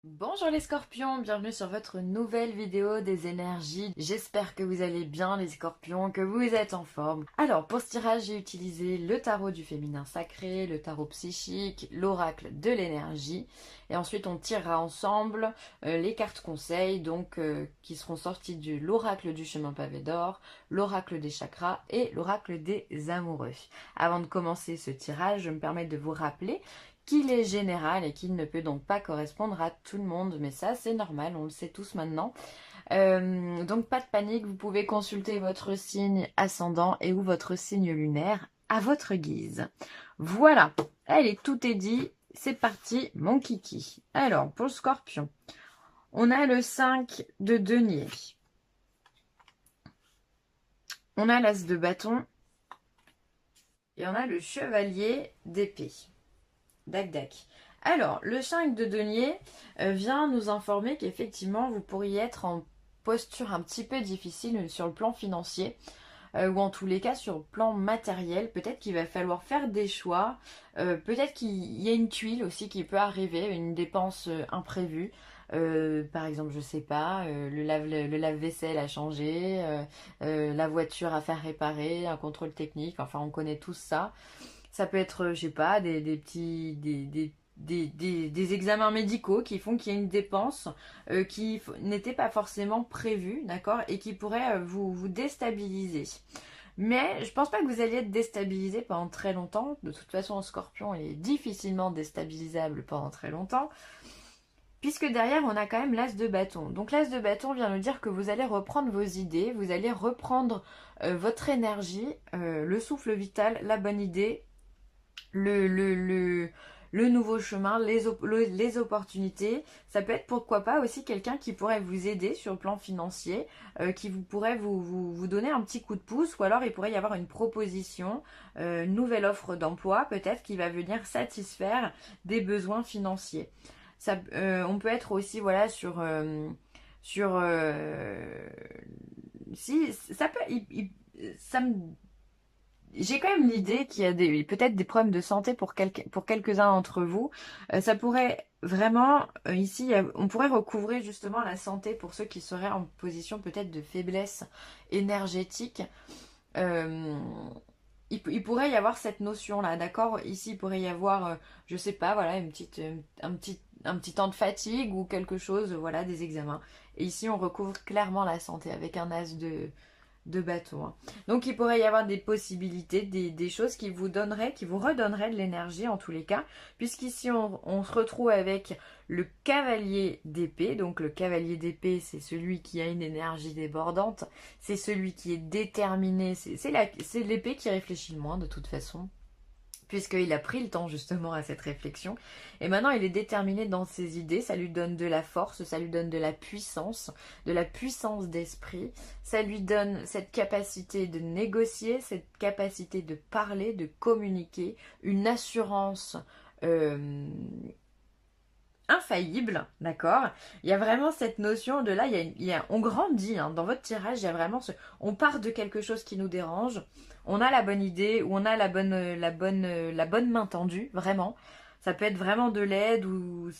Bonjour les scorpions, bienvenue sur votre nouvelle vidéo des énergies. J'espère que vous allez bien les scorpions, que vous êtes en forme. Alors pour ce tirage j'ai utilisé le tarot du féminin sacré, le tarot psychique, l'oracle de l'énergie. Et ensuite on tirera ensemble les cartes conseils qui seront sorties de l'oracle du chemin pavé d'or, l'oracle des chakras et l'oracle des amoureux. Avant de commencer ce tirage, je me permets de vous rappeler qu'il est général et qu'il ne peut donc pas correspondre à tout le monde. Mais ça, c'est normal, on le sait tous maintenant. Donc pas de panique, vous pouvez consulter votre signe ascendant et ou votre signe lunaire à votre guise. Voilà, allez, tout est dit. C'est parti, mon kiki. Alors, pour le scorpion, on a le 5 de denier. On a l'as de bâton. Et on a le chevalier d'épée. Dac, dac. Alors, le 5 de denier vient nous informer qu'effectivement, vous pourriez être en posture un petit peu difficile sur le plan financier, ou en tous les cas sur le plan matériel. Peut-être qu'il va falloir faire des choix, peut-être qu'il y a une tuile aussi qui peut arriver, une dépense imprévue. Par exemple, je sais pas, le lave-vaisselle à changer, la voiture à faire réparer, un contrôle technique, enfin on connaît tous ça. Ça peut être, je sais pas, des petits, des examens médicaux qui font qu'il y a une dépense qui n'était pas forcément prévue, d'accord, et qui pourrait vous déstabiliser. Mais je pense pas que vous alliez être déstabilisé pendant très longtemps. De toute façon, en scorpion, il est difficilement déstabilisable pendant très longtemps. Puisque derrière, on a quand même l'as de bâton. Donc l'as de bâton vient nous dire que vous allez reprendre vos idées, vous allez reprendre votre énergie, le souffle vital, la bonne idée, le, le, le, le nouveau chemin, les opportunités. Ça peut être pourquoi pas aussi quelqu'un qui pourrait vous aider sur le plan financier, qui pourrait vous donner un petit coup de pouce, ou alors il pourrait y avoir une proposition, une nouvelle offre d'emploi peut-être qui va venir satisfaire des besoins financiers. On peut être aussi voilà sur si ça peut ça me j'ai quand même l'idée qu'il y a peut-être des problèmes de santé pour quelques-uns d'entre vous. Ça pourrait vraiment, ici, on pourrait recouvrer justement la santé pour ceux qui seraient en position peut-être de faiblesse énergétique. Euh, il pourrait y avoir cette notion-là, d'accord? Ici, il pourrait y avoir, je sais pas, voilà, un petit temps de fatigue ou quelque chose, voilà, des examens. Et ici, on recouvre clairement la santé avec un as de bâton, hein. Donc il pourrait y avoir des possibilités, des choses qui vous donneraient, qui vous redonneraient de l'énergie en tous les cas, puisqu'ici on se retrouve avec le cavalier d'épée. Donc le cavalier d'épée, c'est celui qui a une énergie débordante, c'est celui qui est déterminé, c'est l'épée qui réfléchit le moins de toute façon, puisqu'il a pris le temps justement à cette réflexion. Et maintenant, il est déterminé dans ses idées, ça lui donne de la force, ça lui donne de la puissance d'esprit, ça lui donne cette capacité de négocier, cette capacité de parler, de communiquer, une assurance infaillible, d'accord. Il y a vraiment cette notion de là, on grandit, hein, dans votre tirage, il y a vraiment on part de quelque chose qui nous dérange, on a la bonne idée ou on a la bonne main tendue, vraiment. Ça peut être vraiment de l'aide ou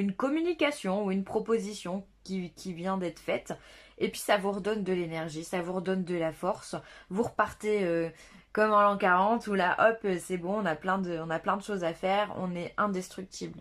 une communication ou une proposition qui vient d'être faite. Et puis ça vous redonne de l'énergie, ça vous redonne de la force. Vous repartez comme en l'an 40 où là, hop, c'est bon, on a plein de choses à faire, on est indestructible.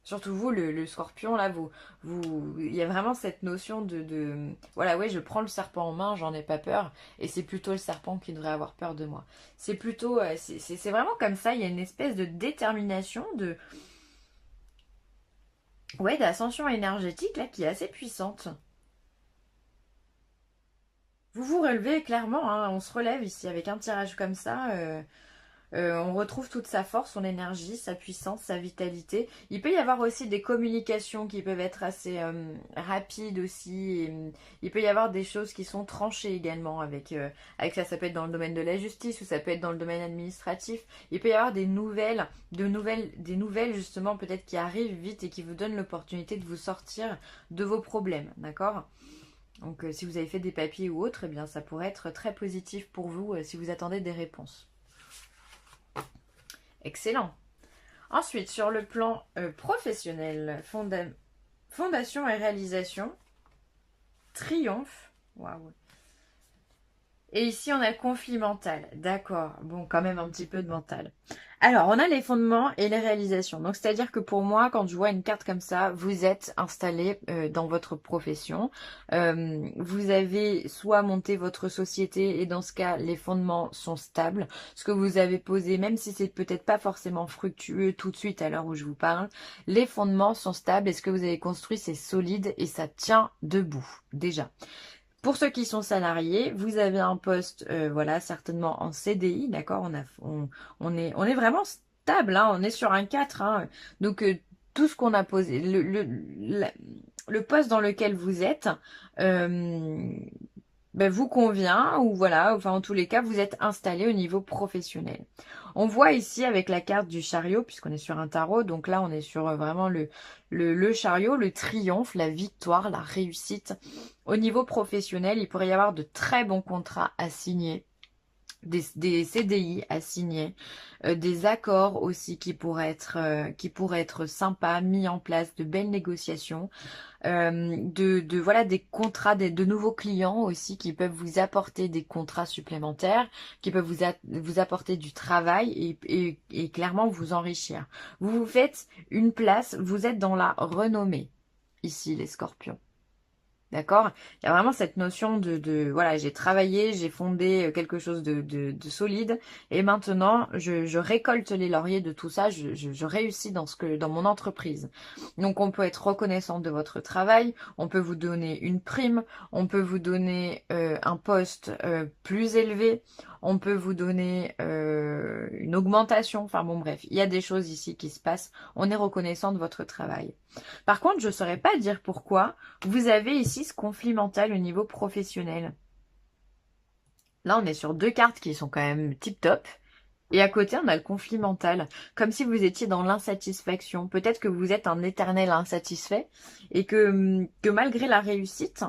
Surtout vous, le scorpion, là, il y a vraiment cette notion voilà, ouais, je prends le serpent en main, j'en ai pas peur, et c'est plutôt le serpent qui devrait avoir peur de moi. C'est plutôt, c'est vraiment comme ça, il y a une espèce de détermination, ouais, d'ascension énergétique, là, qui est assez puissante. Vous vous relevez clairement, hein, on se relève ici avec un tirage comme ça. On retrouve toute sa force, son énergie, sa puissance, sa vitalité. Il peut y avoir aussi des communications qui peuvent être assez rapides aussi. Il peut y avoir des choses qui sont tranchées également avec ça. Ça peut être dans le domaine de la justice ou ça peut être dans le domaine administratif. Il peut y avoir des nouvelles justement peut-être qui arrivent vite et qui vous donnent l'opportunité de vous sortir de vos problèmes, d'accord? Donc si vous avez fait des papiers ou autre, eh bien ça pourrait être très positif pour vous si vous attendez des réponses. Excellent. Ensuite, sur le plan professionnel, fondation et réalisation, triomphe. Waouh. Et ici, on a le conflit mental. D'accord. Bon, quand même un petit peu de mental. Alors, on a les fondements et les réalisations. Donc, c'est-à-dire que pour moi, quand je vois une carte comme ça, vous êtes installé dans votre profession. Vous avez soit monté votre société et dans ce cas, les fondements sont stables. Ce que vous avez posé, même si c'est peut-être pas forcément fructueux tout de suite à l'heure où je vous parle, les fondements sont stables et ce que vous avez construit, c'est solide et ça tient debout, déjà. Pour ceux qui sont salariés, vous avez un poste, voilà, certainement en CDI, d'accord, on est vraiment stable, hein, on est sur un 4, hein, donc tout ce qu'on a posé, le poste dans lequel vous êtes, euh, ben, vous convient, ou voilà, enfin en tous les cas, vous êtes installé au niveau professionnel. On voit ici avec la carte du chariot, puisqu'on est sur un tarot, donc là on est sur vraiment le chariot, le triomphe, la victoire, la réussite. Au niveau professionnel, il pourrait y avoir de très bons contrats à signer, des CDI à signer, des accords aussi qui pourraient être sympas, mis en place, de belles négociations, voilà des contrats, de nouveaux clients aussi qui peuvent vous apporter des contrats supplémentaires, qui peuvent vous apporter du travail et clairement vous enrichir. Vous vous faites une place, vous êtes dans la renommée ici les scorpions. D'accord? Il y a vraiment cette notion voilà, j'ai travaillé, j'ai fondé quelque chose de solide et maintenant je récolte les lauriers de tout ça, je réussis dans mon entreprise. Donc on peut être reconnaissant de votre travail, on peut vous donner une prime, on peut vous donner un poste plus élevé, on peut vous donner une augmentation, enfin bon bref, il y a des choses ici qui se passent, on est reconnaissant de votre travail. Par contre, je ne saurais pas dire pourquoi vous avez ici ce conflit mental au niveau professionnel. Là, on est sur deux cartes qui sont quand même tip-top. Et à côté, on a le conflit mental. Comme si vous étiez dans l'insatisfaction. Peut-être que vous êtes un éternel insatisfait et que malgré la réussite,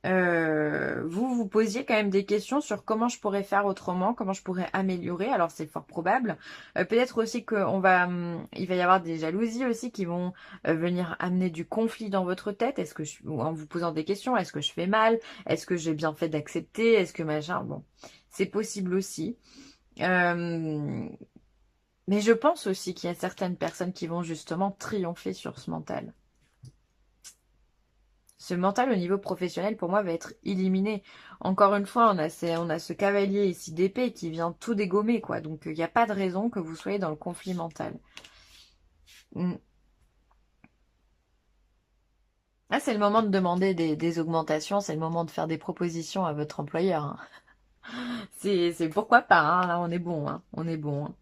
vous vous posiez quand même des questions sur comment je pourrais faire autrement, comment je pourrais améliorer. Alors c'est fort probable. Peut-être aussi il va y avoir des jalousies aussi qui vont venir amener du conflit dans votre tête. Ou en vous posant des questions, est-ce que je fais mal? Est-ce que j'ai bien fait d'accepter? Est-ce que machin? Bon, c'est possible aussi. Euh, mais je pense aussi qu'il y a certaines personnes qui vont justement triompher sur ce mental. Ce mental au niveau professionnel, pour moi, va être éliminé. Encore une fois, on a ce cavalier ici d'épée qui vient tout dégommer, quoi. Donc, il n'y a pas de raison que vous soyez dans le conflit mental. Mm. Ah, c'est le moment de demander des augmentations, c'est le moment de faire des propositions à votre employeur, hein. C'est pourquoi pas, hein. Là, on est bon, hein. On est bon, hein.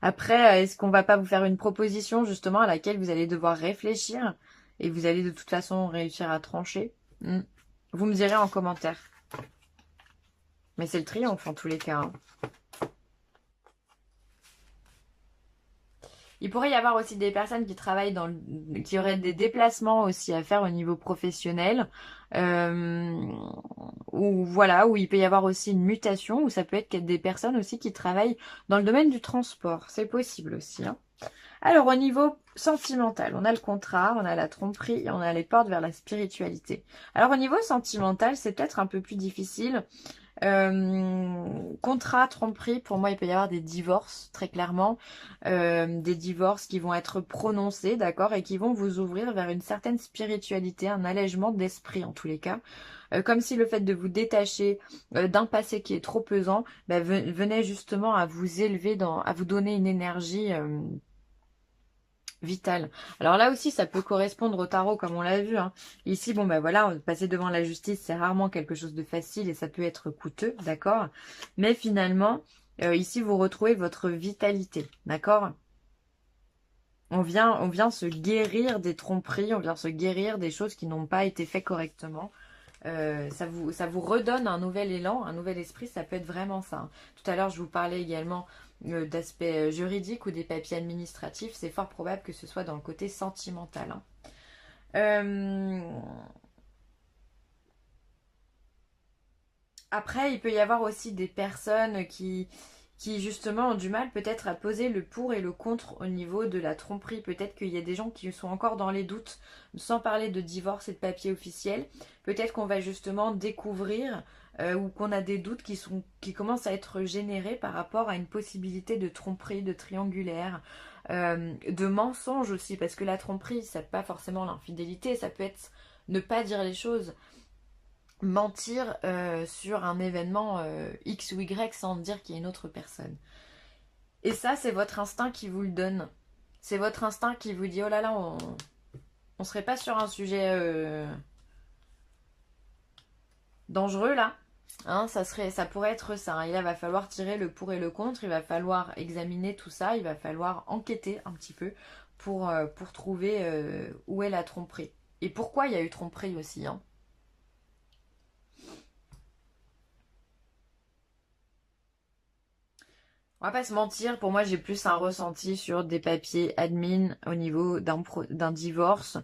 Après, est-ce qu'on va pas vous faire une proposition, justement, à laquelle vous allez devoir réfléchir et vous allez de toute façon réussir à trancher? Mm. Vous me direz en commentaire. Mais c'est le triomphe en tous les cas, hein. Il pourrait y avoir aussi des personnes qui travaillent qui auraient des déplacements aussi à faire au niveau professionnel, euh, ou voilà, où il peut y avoir aussi une mutation, ou ça peut être des personnes aussi qui travaillent dans le domaine du transport. C'est possible aussi, hein. Alors au niveau sentimental, on a le contrat, on a la tromperie et on a les portes vers la spiritualité. Alors au niveau sentimental, c'est peut-être un peu plus difficile. Contrat, tromperie, pour moi, il peut y avoir des divorces, très clairement. Des divorces qui vont être prononcés, d'accord, et qui vont vous ouvrir vers une certaine spiritualité, un allègement d'esprit en tous les cas. Comme si le fait de vous détacher d'un passé qui est trop pesant venait justement à vous élever, à vous donner une énergie vitale. Alors là aussi, ça peut correspondre au tarot comme on l'a vu, hein. Ici, bon ben voilà, passer devant la justice, c'est rarement quelque chose de facile et ça peut être coûteux, d'accord? Mais finalement, ici, vous retrouvez votre vitalité, d'accord? On vient se guérir des tromperies, on vient se guérir des choses qui n'ont pas été faites correctement. Ça vous redonne un nouvel élan, un nouvel esprit, ça peut être vraiment ça, hein. Tout à l'heure, je vous parlais également d'aspect juridique ou des papiers administratifs. C'est fort probable que ce soit dans le côté sentimental, hein. Euh, Après, il peut y avoir aussi des personnes qui justement ont du mal peut-être à poser le pour et le contre au niveau de la tromperie. Peut-être qu'il y a des gens qui sont encore dans les doutes, sans parler de divorce et de papier officiel. Peut-être qu'on va justement découvrir ou qu'on a des doutes qui commencent à être générés par rapport à une possibilité de tromperie, de triangulaire, de mensonge aussi, parce que la tromperie, ça peut pas forcément l'infidélité, ça peut être ne pas dire les choses, mentir sur un événement X ou Y sans dire qu'il y a une autre personne. Et ça, c'est votre instinct qui vous le donne. C'est votre instinct qui vous dit, oh là là, on serait pas sur un sujet dangereux là. Hein, ça pourrait être ça. Et là, il va falloir tirer le pour et le contre. Il va falloir examiner tout ça. Il va falloir enquêter un petit peu pour trouver où est la tromperie. Et pourquoi il y a eu tromperie aussi. Hein. On va pas se mentir, pour moi j'ai plus un ressenti sur des papiers admin au niveau d'un divorce.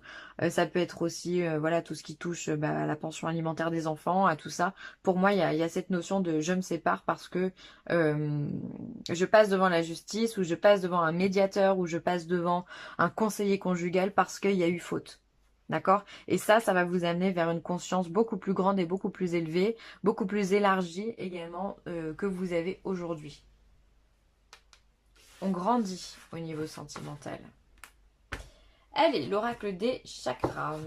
Ça peut être aussi voilà tout ce qui touche à la pension alimentaire des enfants, à tout ça. Pour moi il y a cette notion de je me sépare parce que je passe devant la justice ou je passe devant un médiateur ou je passe devant un conseiller conjugal parce qu'il y a eu faute. D'accord? Et ça va vous amener vers une conscience beaucoup plus grande et beaucoup plus élevée, beaucoup plus élargie également que vous avez aujourd'hui. On grandit au niveau sentimental. Allez, l'oracle des chakras.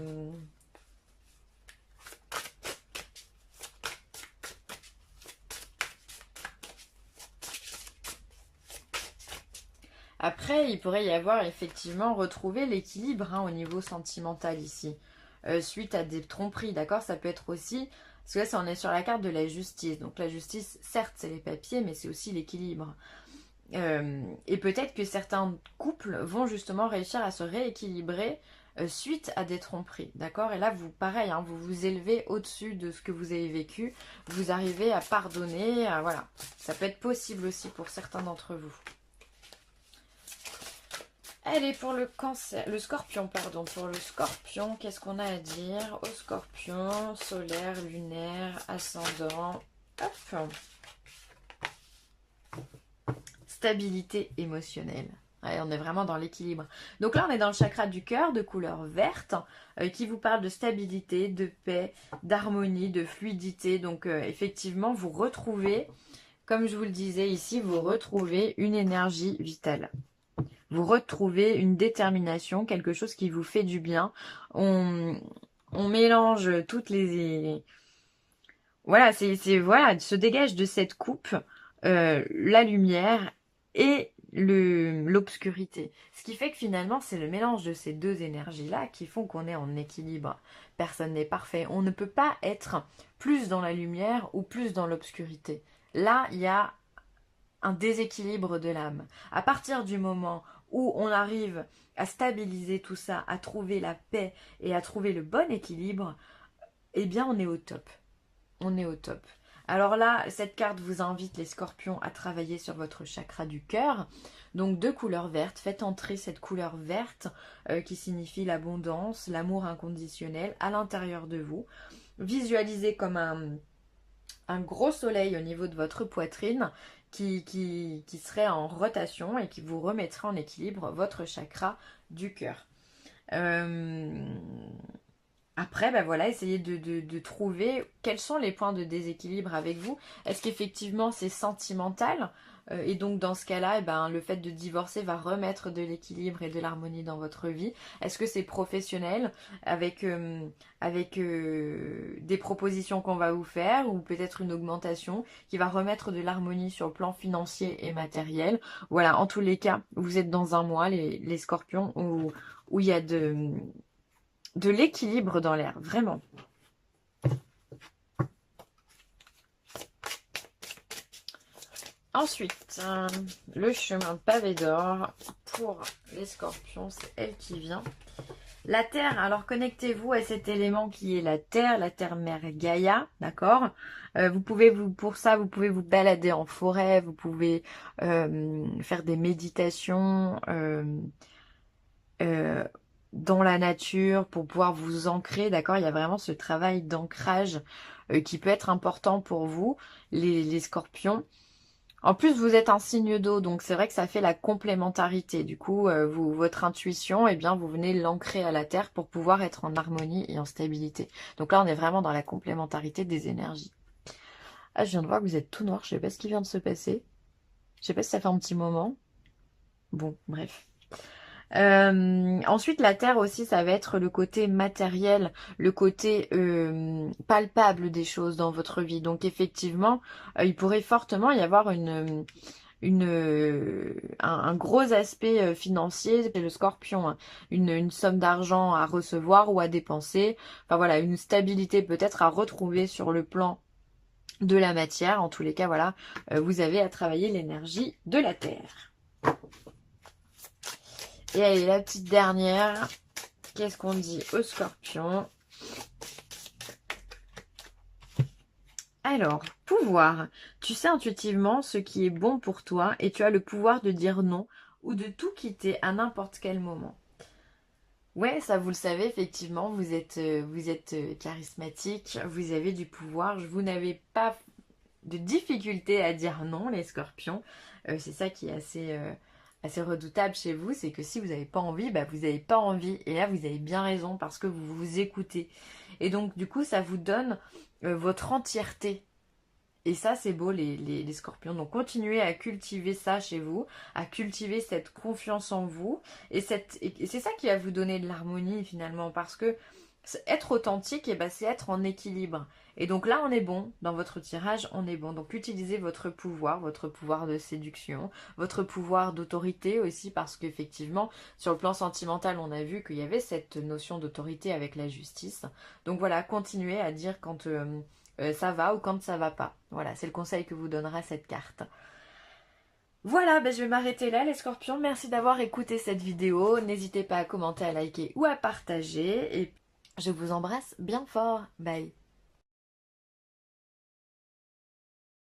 Après, il pourrait y avoir effectivement retrouvé l'équilibre au niveau sentimental ici. Suite à des tromperies, d'accord? Ça peut être aussi... Parce que là, on est sur la carte de la justice. Donc la justice, certes, c'est les papiers, mais c'est aussi l'équilibre. Et peut-être que certains couples vont justement réussir à se rééquilibrer suite à des tromperies, d'accord? Et là, vous, pareil, vous vous élevez au-dessus de ce que vous avez vécu, vous arrivez à pardonner, voilà. Ça peut être possible aussi pour certains d'entre vous. Allez, pour le scorpion, pardon. Pour le scorpion, qu'est-ce qu'on a à dire au scorpion? Solaire, lunaire, ascendant. Hop. Stabilité émotionnelle. Ouais, on est vraiment dans l'équilibre. Donc là, on est dans le chakra du cœur de couleur verte qui vous parle de stabilité, de paix, d'harmonie, de fluidité. Donc effectivement, vous retrouvez, comme je vous le disais ici, vous retrouvez une énergie vitale. Vous retrouvez une détermination, quelque chose qui vous fait du bien. On mélange toutes les... Voilà, voilà, se dégage de cette coupe la lumière et l'obscurité. Ce qui fait que finalement, c'est le mélange de ces deux énergies-là qui font qu'on est en équilibre. Personne n'est parfait. On ne peut pas être plus dans la lumière ou plus dans l'obscurité. Là, il y a un déséquilibre de l'âme. À partir du moment où on arrive à stabiliser tout ça, à trouver la paix et à trouver le bon équilibre, eh bien, on est au top. On est au top. Alors là, cette carte vous invite les scorpions à travailler sur votre chakra du cœur. Donc de couleur verte, faites entrer cette couleur verte qui signifie l'abondance, l'amour inconditionnel à l'intérieur de vous. Visualisez comme un gros soleil au niveau de votre poitrine qui serait en rotation et qui vous remettrait en équilibre votre chakra du cœur. Après, voilà, essayez de trouver quels sont les points de déséquilibre avec vous. Est-ce qu'effectivement c'est sentimental et donc dans ce cas-là, le fait de divorcer va remettre de l'équilibre et de l'harmonie dans votre vie. Est-ce que c'est professionnel avec des propositions qu'on va vous faire ou peut-être une augmentation qui va remettre de l'harmonie sur le plan financier et matériel. Voilà, en tous les cas, vous êtes dans un mois, les scorpions, où il y a de l'équilibre dans l'air, vraiment. Ensuite, le chemin pavé d'or pour les scorpions, c'est elle qui vient. La terre, alors connectez-vous à cet élément qui est la terre mère Gaïa, d'accord? Pour ça, vous pouvez vous balader en forêt, vous pouvez faire des méditations dans la nature pour pouvoir vous ancrer, d'accord? Il y a vraiment ce travail d'ancrage qui peut être important pour vous, les scorpions. En plus, vous êtes un signe d'eau, donc c'est vrai que ça fait la complémentarité. Du coup, votre intuition, eh bien, vous venez l'ancrer à la terre pour pouvoir être en harmonie et en stabilité. Donc là, on est vraiment dans la complémentarité des énergies. Ah, je viens de voir que vous êtes tout noir, je sais pas ce qui vient de se passer. Je sais pas si ça fait un petit moment. Bon, bref. Ensuite, la terre aussi, ça va être le côté matériel, le côté palpable des choses dans votre vie. Donc effectivement, il pourrait fortement y avoir un gros aspect financier, c'est le scorpion, hein. Une somme d'argent à recevoir ou à dépenser. Enfin voilà, une stabilité peut-être à retrouver sur le plan de la matière. En tous les cas, voilà, vous avez à travailler l'énergie de la terre. Et allez, la petite dernière. Qu'est-ce qu'on dit au scorpion? Alors, pouvoir. Tu sais intuitivement ce qui est bon pour toi et tu as le pouvoir de dire non ou de tout quitter à n'importe quel moment. Ouais, ça vous le savez, effectivement, vous êtes charismatique, vous avez du pouvoir, vous n'avez pas de difficulté à dire non, les scorpions. C'est ça qui est assez redoutable chez vous, c'est que si vous n'avez pas envie, bah, vous n'avez pas envie. Et là, vous avez bien raison parce que vous vous écoutez. Et donc, du coup, ça vous donne votre entièreté. Et ça, c'est beau, les scorpions. Donc, continuez à cultiver ça chez vous, à cultiver cette confiance en vous. Et c'est ça qui va vous donner de l'harmonie, finalement. Parce que être authentique, ben, c'est être en équilibre. Et donc là, on est bon. Dans votre tirage, on est bon. Donc, utilisez votre pouvoir de séduction, votre pouvoir d'autorité aussi. Parce qu'effectivement, sur le plan sentimental, on a vu qu'il y avait cette notion d'autorité avec la justice. Donc voilà, continuez à dire quand... ça va ou quand ça va pas. Voilà, c'est le conseil que vous donnera cette carte. Voilà, ben je vais m'arrêter là les scorpions. Merci d'avoir écouté cette vidéo. N'hésitez pas à commenter, à liker ou à partager. Et je vous embrasse bien fort. Bye.